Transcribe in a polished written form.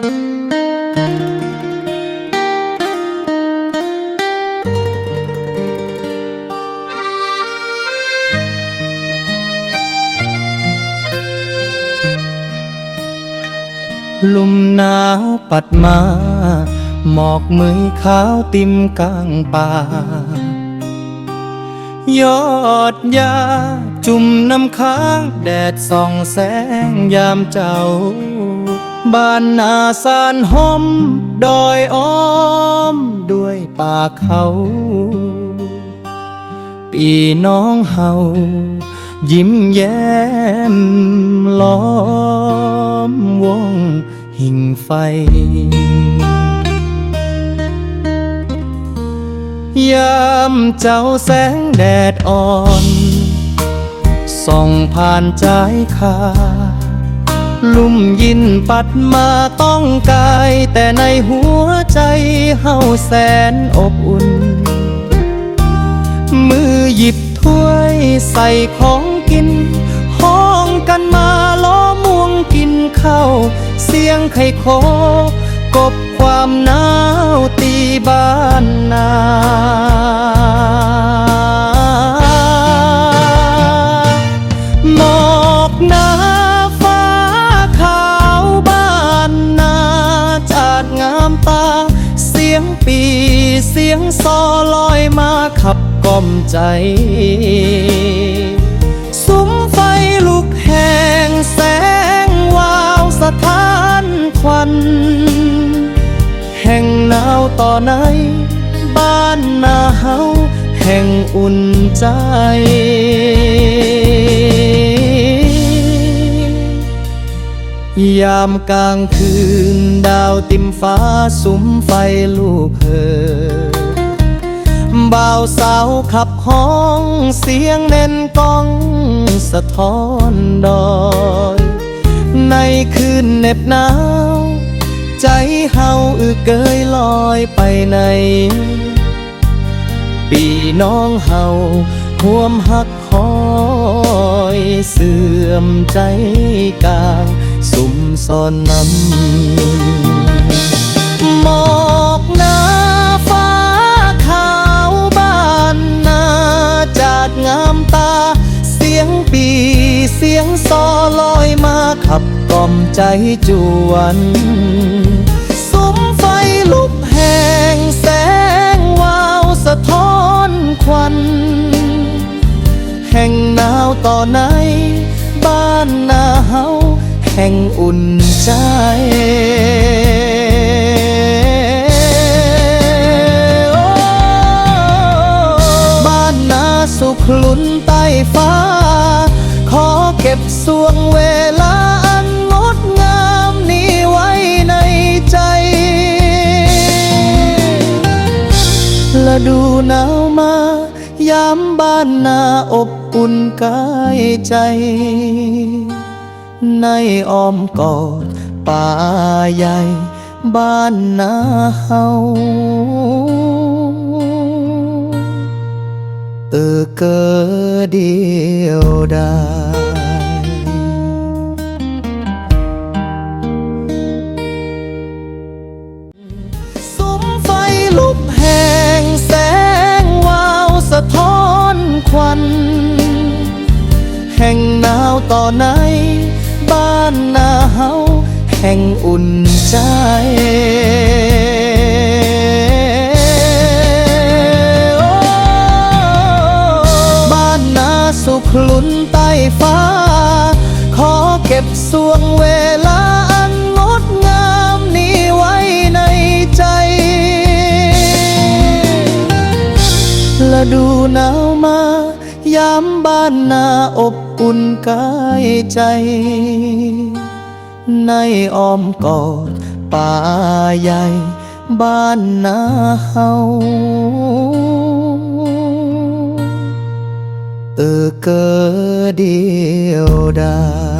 ลมหนาวปัดมาหมอกมือขาวติมกลางป่ายอดยาจุ่มน้ำค้างแดดส่องแสงยามเจ้าบ้านนาสานหอมดอยอ้อมด้วยป่าเขาพี่น้องเฮายิ้มแย้มล้อมวงหิ่งไฟยามเจ้าแสงแดดอ่อนส่องผ่านใจขาลุ่มยินปัดมาต้องกายแต่ในหัวใจเฮาแสนอบอุ่นมือหยิบถ้วยใส่ของกินห้องกันมาล้อมวงกินข้าวเสียงไข่โคกบความหนาวตีบ้านนาหมอกหนาฟ้าขาวบ้านนาจาดงามตาเสียงปีเสียงซอลอยมาขับกล่อมใจซุ้มไฟลุกแห่งแสงวาวสถานควันแห่งหนาวต่อในบ้านนาเฮาแห่งอุ่นใจยามกลางคืนดาวติมฟ้าสุมไฟลูกเหิดบ่าวสาวขับห้องเสียงเน้นก้องสะท้อนดอยในคืนเหน็บหนาวใจเฮาเกยลอยไปในพี่น้องเฮาห่วมหักคอยเสื่อมใจกลางสุมซ่อนน้ำหมอกหนาฟ้าขาวบ้านนาจาดงามตาเสียงปีเสียงซอลอยมาขับกล่อมใจจวนซุ้มไฟลุกแห่งแสงวาวสะท้อนควันแห่งหนาวต่อในบ้านนาเฮาแห่งอุ่นใจบ้านนาสุขลุ้นใต้ฟ้าขอเก็บสวงเวลาอันงดงามนี้ไว้ในใจฤดูหนาวมายามบ้านนาอบอุ่นกายใจในอ้อมกอดป่าใหญ่บ้านนาเฮาเกิดเดียวดายซุ้มไฟลุกแห่งแสงวาวสะท้อนควันแห่งหนาวต่อในบ้านนาเฮาแห่งอุ่นใจบ้านนาสุขลุ้นใต้ฟ้าขอเก็บสวงเวลาอันงดงามนี้ไว้ในใจฤดูหนาวมายามบ้านนาอบอุ่นกายใจในอ้อมกอดป่าใหญ่บ้านนาเฮาเกิดเดียวดาย